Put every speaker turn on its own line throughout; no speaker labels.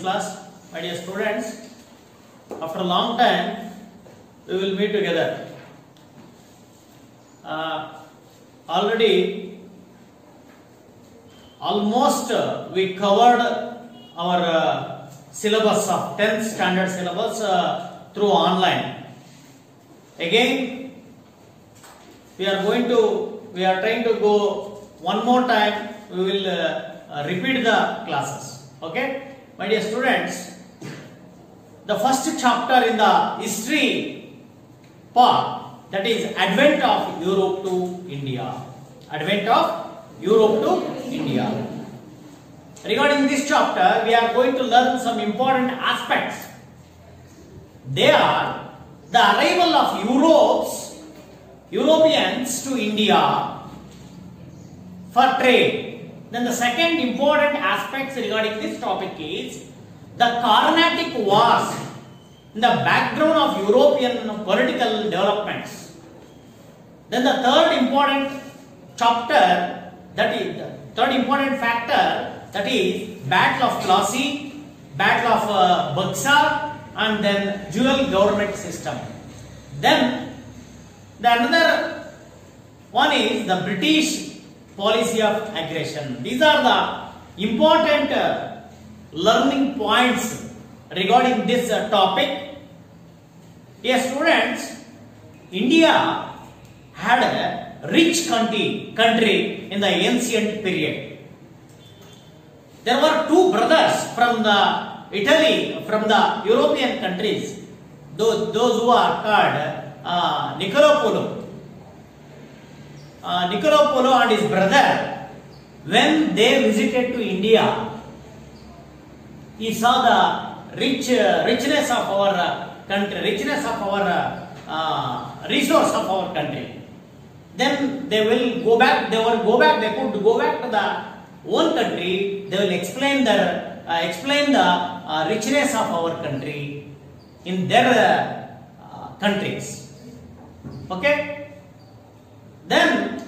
class. My dear students, after a long time we will meet together. Already almost we covered our syllabus of 10th standard syllabus through online. Again we are trying to go one more time. We will repeat the classes. Okay, my dear students, the first chapter in the history part, that is Advent of Europe to India. Advent of Europe to India. Regarding this chapter, we are going to learn some important aspects. They are the arrival of Europeans to India for trade. Then the second important aspect regarding this topic is the Carnatic Wars in the background of European political developments. Then the third important chapter, that is the third important factor, that is Battle of Plassey, Battle of Buxar, and then dual government system. Then the another one is the British policy of aggression. These are the important learning points regarding this topic. Dear students, India had a rich country in the ancient period. There were two brothers from the Italy, from the European countries, those who are called Niccolo Polo and his brother. When they visited to India, he saw the richness of our country, richness of our resource of our country. Then they will go back. They could go back to the own country. They will explain the richness of our country in their countries. Okay. Then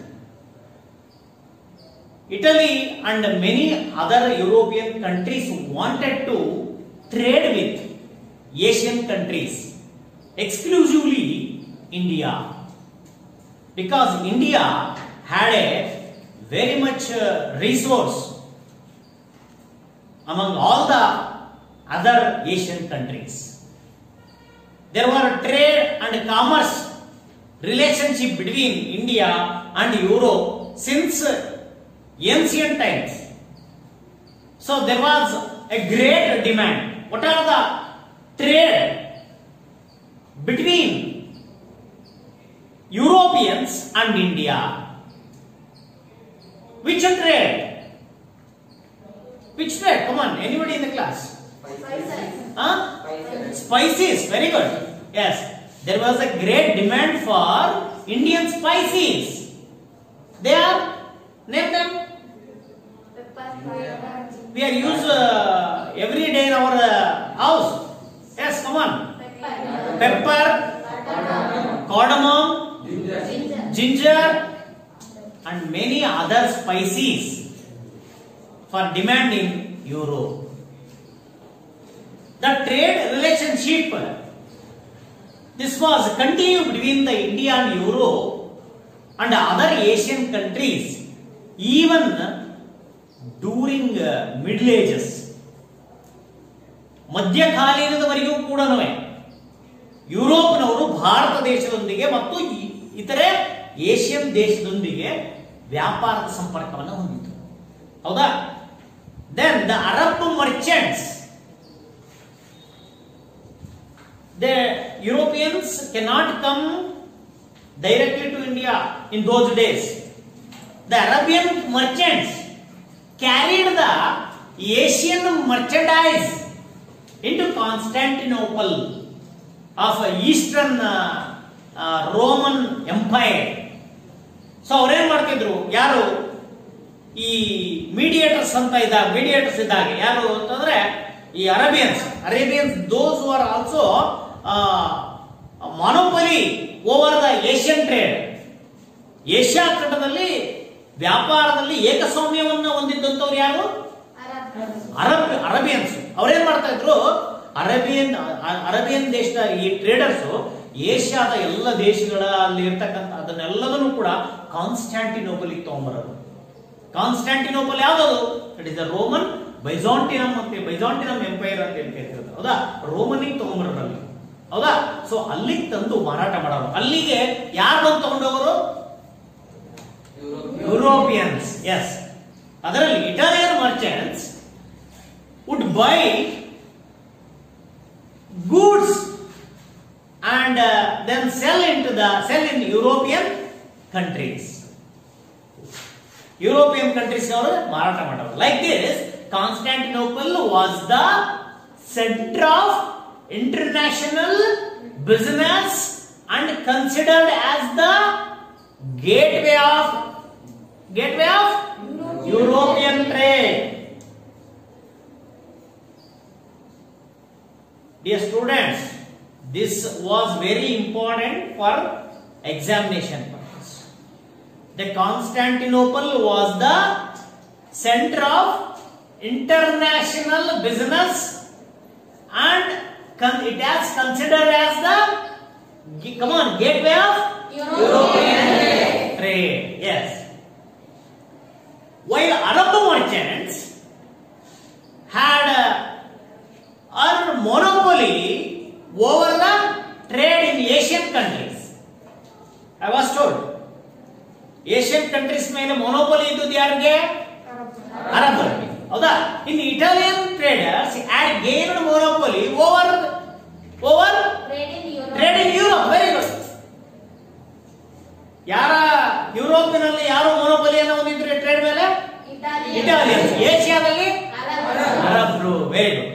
Italy and many other European countries wanted to trade with Asian countries, exclusively India, because India had a very much resource among all the other Asian countries. There were trade and commerce relationship between India and Europe since ancient times. So there was a great demand. What are the trade between Europeans and India? Which trade? Which trade? Come on, anybody in the class? Spices. Very good. Yes. There was a great demand for Indian spices. They are, name them. We are used every day in our house. Yes, come on. Pepper, cardamom, ginger, and many other spices for demand in Europe. The trade relationship, this was continued between the India and Europe and other Asian countries even during Middle Ages. ಮಧ್ಯಕಾಲೀನದವರೆಗೂ ಕೂಡ ಯುರೋಪ್ನವರು ಭಾರತ ದೇಶದೊಂದಿಗೆ ಮತ್ತು ಇತರೆ Asian ದೇಶದೊಂದಿಗೆ ವ್ಯಾಪಾರದ ಸಂಪರ್ಕವನ್ನು ಹೊಂದಿದ್ರು. ಹೌದಾ? Then the Arab merchants, the Europeans cannot come directly to India in those days. The Arabian merchants carried the Asian merchandise into Constantinople of Eastern Roman Empire. So ಅವರೇನ್ ಮಾಡ್ತಿದ್ರು, ಯಾರು ಈ ಮೀಡಿಯೇಟರ್ಸ್ ಇದ್ದಾಗ ಯಾರು ಅಂತಂದ್ರೆ ಈ ಅರೇಬಿಯನ್ಸ್ those who are also monopoly over the Asian trade. Asia ಖಂಡದಲ್ಲಿ ವ್ಯಾಪಾರದಲ್ಲಿ ಏಕಸ್ವಾಮ್ಯವನ್ನು ಹೊಂದಿದ್ದಂತವ್ರು ಯಾರು? ಅರಬಿಯನ್ಸ್ ಅವ್ರೇನ್ ಮಾಡ್ತಾ ಇದ್ರು, ಅರೇಬಿಯನ್ ದೇಶದ ಈ ಟ್ರೇಡರ್ಸ್ ಏಷ್ಯಾದ ಎಲ್ಲ ದೇಶಗಳ ಅಲ್ಲಿ ಇರ್ತಕ್ಕಂಥ ಅದನ್ನೆಲ್ಲದನ್ನು ಕೂಡ ಕಾನ್ಸ್ಟಾಂಟಿನೋಪಲ್ ತಗೊಂಡ್ಬರೋದು. ಕಾನ್ಸ್ಟಾಂಟಿನೋಪಲ್ ಯಾವ್ದದು? It is the Roman Byzantium ಅಂತ, ಬೈಜಾಂಟಿನಮ್ ಎಂಪೈರ್ ಅಂತ ಹೇಳ್ತಿರ್ತಾರೆ ಹೌದಾ, ರೋಮನಿಗೆ ತಗೊಂಡ್ಬರೋದು ಅಲ್ಲಿ ಹೌದಾ. ಸೊ ಅಲ್ಲಿಗೆ ತಂದು ಮಾರಾಟ ಮಾಡೋರು. ಅಲ್ಲಿಗೆ ಯಾರು ಬಂದು ತಗೊಂಡವರು? ಯುರೋಪಿಯನ್ಸ್. ಎಸ್, ಅದರಲ್ಲಿ Italian merchants would buy goods and then sell in European countries. European countries ಅವರು ಮಾರಾಟ ಮಾಡೋರು. Like this, Constantinople was the center of international business and considered as the gateway of European trade. Dear students, this was very important for examination purpose. The Constantinople was the center of international business and it is considered as the gateway of European trade. Yes. While Arab merchants had a monopoly over the trade in Asian countries. I was told Asian countries ಮೇಲೆ monopoly ಇದ್ದುದು ಯಾರಿಗೆ? ಅರಬರಿಗೆ ಹೌದಾ. In Italian traders had gained monopoly over trade in Europe. Very good. ಯಾರ ಯುರೋಪಿನಲ್ಲಿ ಯಾರು ಮೊನೋಪೊಲಿಯನ್ನು ಹೊಂದಿದ್ರು trade ಮೇಲೆ? Italians. ಏಷ್ಯಾದಲ್ಲಿ ಅರಬ್ರು. Very good.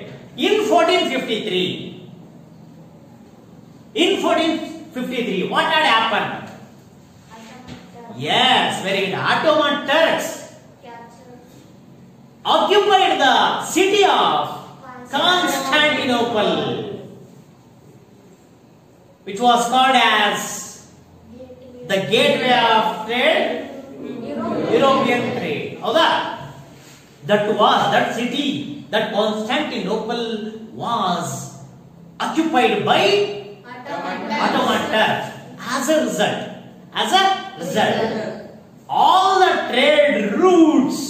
In 1453, what had happened? Yes, very good. Ottoman Turks occupied the city of Constantinople, which was called as the gateway of trade, European trade. Howda? That city, that Constantinople was occupied by Ottoman Turks. As a result, all the trade routes,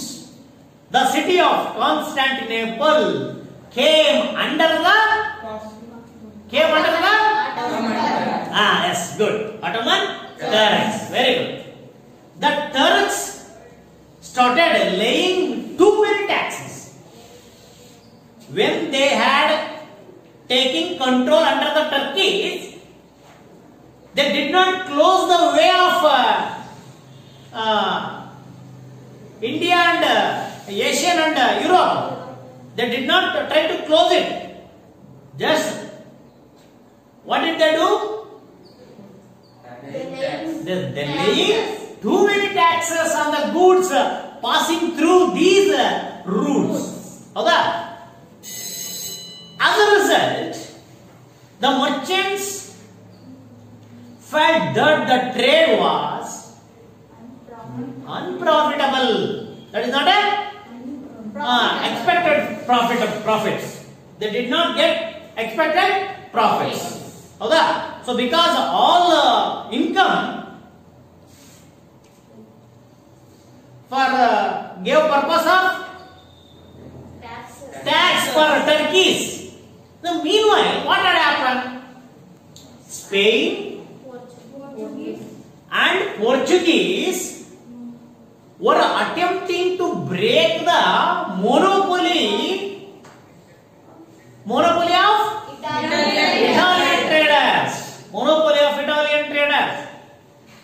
the city of Constantinople came under the yes, good, Ottoman Turks. Very good. The Turks started laying too many taxes. When they had taken control under the Turkish, they did not close the way of India and Asia and Europe. They did not try to close it. Just what did they do? They laying too many taxes on the goods passing through these routes. Howda? As a result, the merchants felt that the trade was unprofitable. That is not a expected profits. They did not get expected profits. Howda? So because all income for gave purpose of tax for Turkeys. Now, meanwhile, what had happened? Spain and Portuguese were attempting to break the monopoly of Italian traders. Monopoly of Italian traders.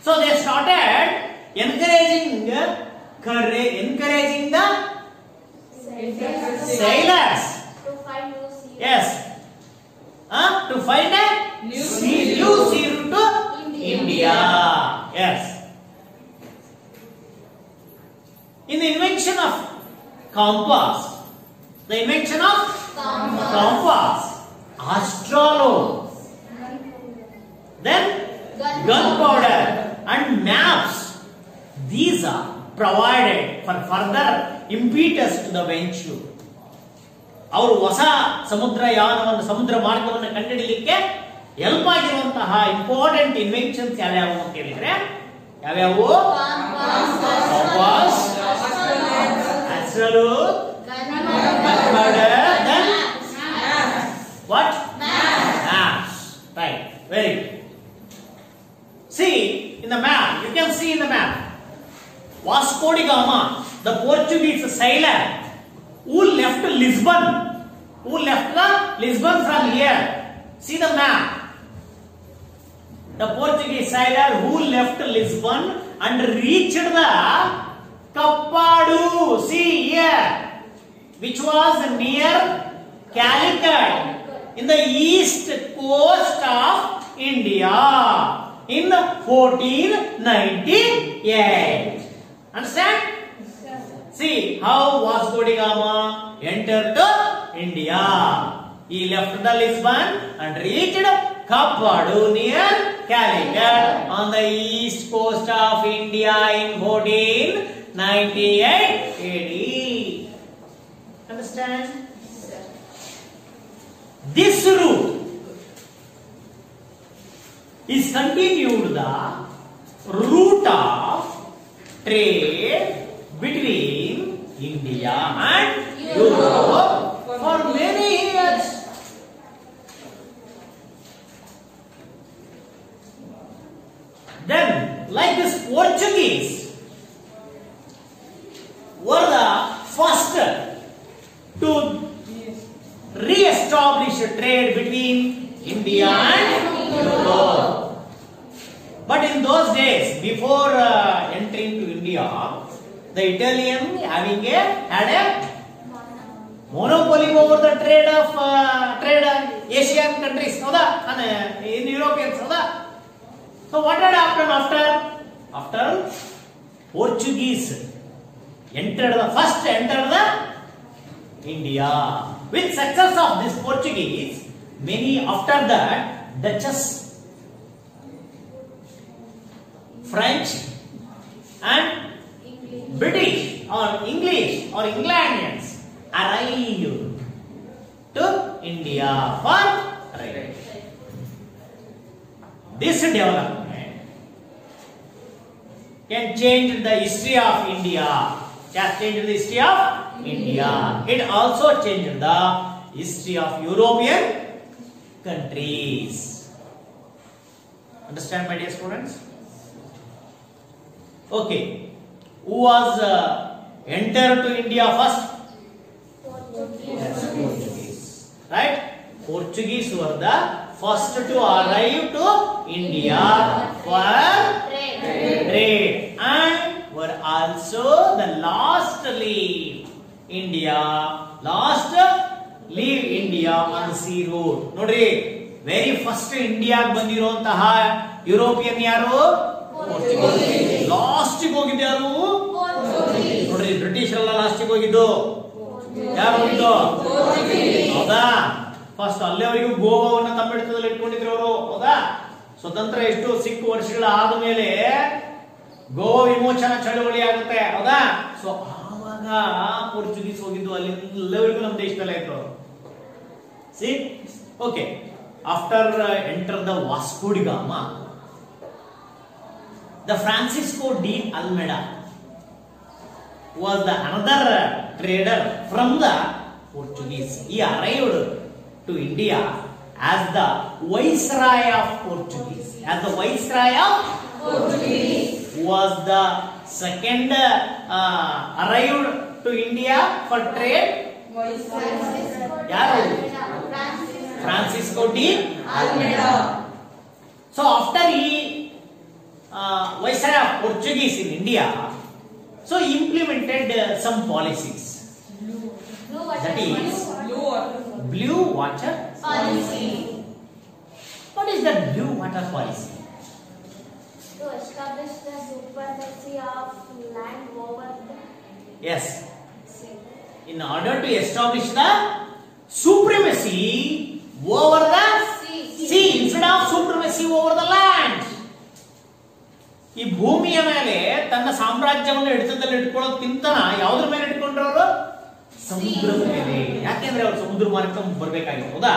So they started encouraging the sailors. Yes. To find a new sea route to India. Yes. In the invention of compass, astrolabe, then gunpowder and maps, these are provided for further impetus to the venture. ಅವರು ಹೊಸ ಸಮುದ್ರಯಾನವನ್ನು ಸಮುದ್ರ ಮಾರ್ಗವನ್ನು ಕಂಡುಹಿಡಿಯಲಿಕ್ಕೆ help ಆಗಿರುವಂತಹ important inventions ಯಾವ್ಯಾವು ಅಂತ ಹೇಳಿದ್ರೆ ಯಾವ್ಯಾವು? Compass, astrolabe, then what? Maps. Right. Very good. See in the map. You can see in the map. Vasco da Gama, the Portuguese sailor who left Lisbon. Who left the Lisbon from here? See the map. The Portuguese sailor who left Lisbon and reached the Kappadu. See here, which was near Calicut in the east coast of India in 1498. Understand? See how Vasco da Gama entered to India. He left the Lisbon and reached Kappadu near Calicut on the east coast of India in 1498 AD. Understand? This route is continued the route of trade between India and Europe for many years. Then, like this, Portuguese were the first to re-establish trade between India and Europe. But in those days, before entering to India, the Italian had a monopoly over the trade of Asian countries, and in Europeans. So what had happened after Portuguese entered the India? With success of this Portuguese, many after that Dutches, French and British or English or Englandians arrived to India for trade. This development can change the history of India. It changed the history of India. It also changed the history of European countries. Understand, my dear students? Okay. Who was entered to India first? Portuguese. Right? Portuguese were the first to arrive to India for trade and were also the last leave India on the sea route. Nodri, very first India ಬಂದಿರುವಂತಹ European ಯಾರು? Portuguese. Last ಗೆ ಹೋಗಿದ್ದು ಯಾರು? Portuguese. ನೋಡ್ರಿ, British ಎಲ್ಲ last ಗೆ ಹೋಗಿದ್ದು. ಯಾರು ಹೋಗಿದ್ದು? Portuguese. ಹೌದಾ? ಫಸ್ಟ್ ಅಲ್ಲಿವರೆಗೂ ಗೋವಾವನ್ನು ತಮ್ಮ ಹಿಡಿತದಲ್ಲಿ ಇಟ್ಕೊಂಡಿದ್ರು ಅವರು. ಹೌದಾ? ಸ್ವತಂತ್ರ ಎಷ್ಟು ಸಿಕ್ಕು ವರ್ಷಗಳ ಆದ್ಮೇಲೆ ಗೋವಾ ವಿಮೋಚನಾ ಚಳವಳಿ ಆಗುತ್ತೆ. ಹೌದಾ? ಸೊ ಆವಾಗ ಪೋರ್ಚುಗೀಸ್ ಹೋಗಿದ್ದು ಅಲ್ಲಿವರೆಗೂ ನಮ್ಮ ದೇಶದಲ್ಲೇ ಇದ್ರು. C okay. After enter the Vasco D gamma, the Francisco de Almeida was the another trader from the Portuguese. He arrived to India as the Viceroy of Portuguese. As the Viceroy of Portuguese was the second arrived to India for trade. Francisco de Almeida. So after he Viceroy of Portuguese in India, so he implemented some policies. That is blue water policy. What is that blue water policy?
To establish the supremacy of land over the
Yes.
sea.
In order to establish the supremacy over the sea instead of supremacy over the land. ಈ ಭೂಮಿಯ ಮೇಲೆ ತನ್ನ ಸಾಮ್ರಾಜ್ಯವನ್ನು ಹಿಡಿತದಲ್ಲಿ ಇಟ್ಕೊಳ್ಳೋದಕ್ಕಿಂತ ಯಾವುದ್ರ ಮೇಲೆ ಇಟ್ಕೊಂಡ್ರವರು? ಸಮುದ್ರದ ಮೇಲೆ. ಯಾಕೆಂದ್ರೆ ಅವರು ಸಮುದ್ರ ಮಾರ್ಗ ಬರ್ಬೇಕಾಗಿತ್ತು, ಹೌದಾ?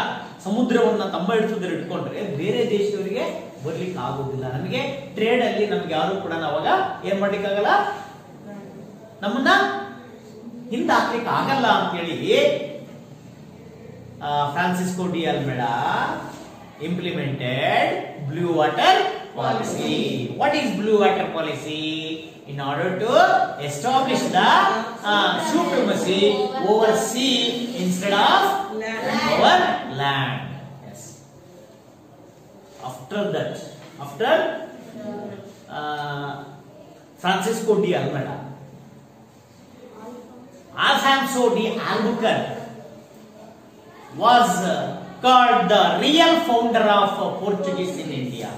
ಸಮುದ್ರವನ್ನ ತಮ್ಮ ಹಿಡಿತದಲ್ಲಿ ಇಟ್ಕೊಂಡ್ರೆ ಬೇರೆ ದೇಶದವರಿಗೆ ಬರ್ಲಿಕ್ಕೆ ಆಗೋದಿಲ್ಲ. ನಮಗೆ ಟ್ರೇಡ್ ಅಲ್ಲಿ ನಮ್ಗೆ ಯಾರು ಕೂಡ ಅವಾಗ ಏನ್ ಮಾಡ್ಲಿಕ್ಕಾಗಲ್ಲ, ನಮ್ಮನ್ನ ಹಿಂದೆ ಹಾಕ್ಲಿಕ್ಕೆ ಆಗಲ್ಲ ಅಂತ ಹೇಳಿ Francisco D ಅಲ್ಮೆಡಾ implemented blue water policy. What is blue water policy? In order to establish the supremacy over sea instead of over land. Yes. After that, after Francisco de Almeida, Alfonso de Albuquerque was called the real founder of Portuguese in India.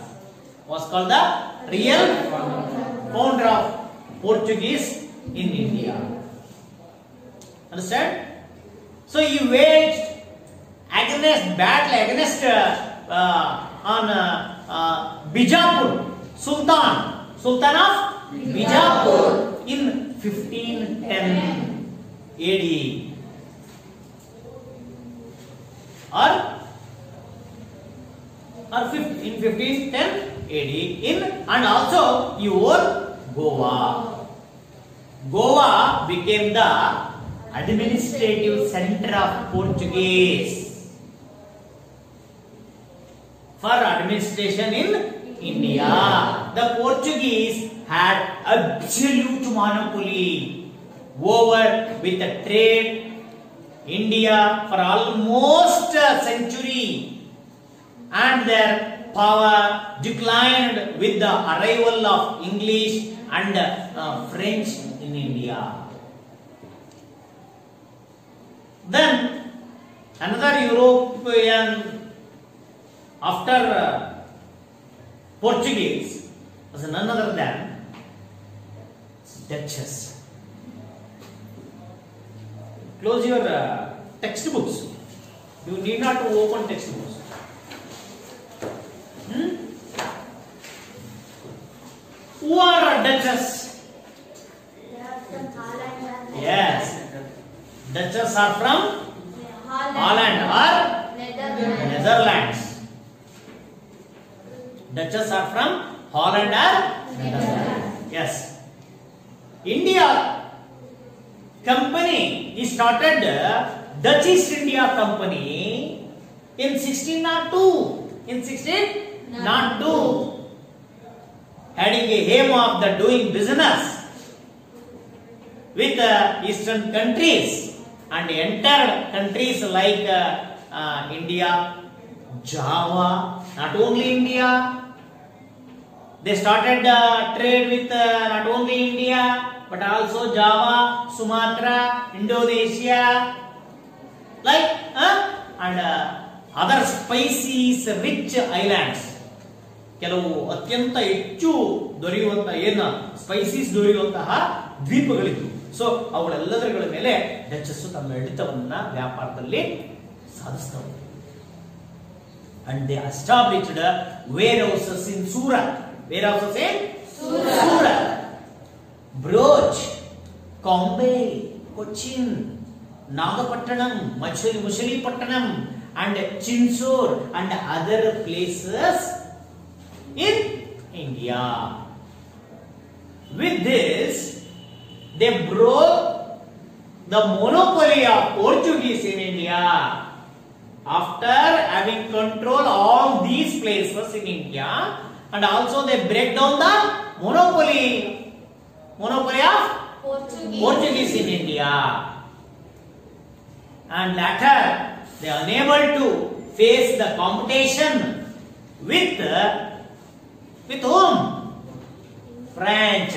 Was called the real founder of Portuguese in India. Understand? So he waged battle against on Bijapur, Sultan of Bijapur in 1510 AD. Or in 1510 AD and also he won Goa. Goa became the administrative center of Portuguese for administration in India. The Portuguese had absolute monopoly over with the trade India for almost a century, and their power declined with the arrival of English and French in India. Then another European after Portuguese was none other than Dutchess. Close your textbooks. You need not to open textbooks. Who are Dutchess?
They are from Holland.
Yes. Dutchess are from Holland or Netherlands. Dutchess are from Holland or Netherlands. Yes. India company, he started Dutch East India Company in 1602. In 1602, having a aim of the doing business with eastern countries and entered countries like India, Java. Not only India, they started trade with not only India but also Java, Sumatra, Indonesia, like and other spices rich islands. ಕೆಲವು ಅತ್ಯಂತ ಹೆಚ್ಚು ದೊರೆಯುವಂತಹ spices ದೊರೆಯುವಂತಹ ದ್ವೀಪಗಳಿತ್ತು. So ಅವುಗಳೆಲ್ಲದರ ಮೇಲೆ ಡಚಸ್ ತಮ್ಮ ಹಿಡಿತವನ್ನ ವ್ಯಾಪಾರದಲ್ಲಿ ಸಾಧಿಸ್ತವೆ. And they established warehouses in Surat. Warehouses in Surat, Broch, Bombay, Cochin, Nagapattinam, Machilipattinam, and Chinsur and other places in India. With this, they broke the monopoly of Portuguese in India. After having control all these places in India, and also they break down the monopoly of Portuguese in India. And later they are unable to face the competition with whom? French,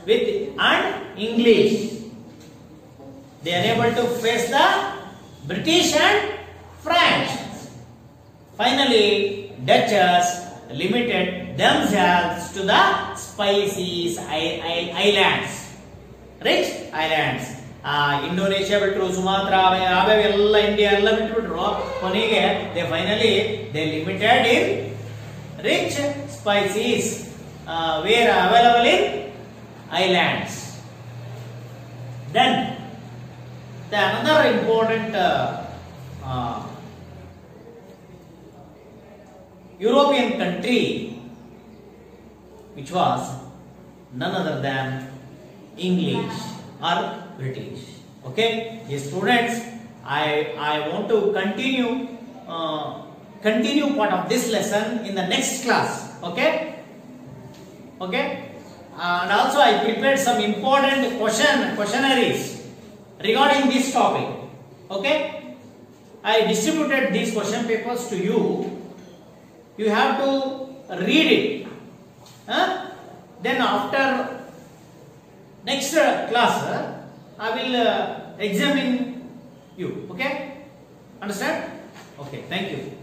with and English. They are able to face the British and French. Finally, Dutchess limited themselves to the spices islands, rich islands. Indonesia ಬಿಟ್ಟರು, Sumatra ಅವೆಲ್ಲ India ಎಲ್ಲ ಬಿಟ್ಬಿಟ್ರು. ಕೊನೆಗೆ they limited in rich spices were available in islands. Then the another important European country, which was none other than English or British. Okay, yes, students, I want to continue part of this lesson in the next class. Okay, and also I prepared some important questionnaires regarding this topic. Okay, I distributed these question papers to you. You have to read it. Then after next class, I will examine you. Okay, understand? Okay, thank you.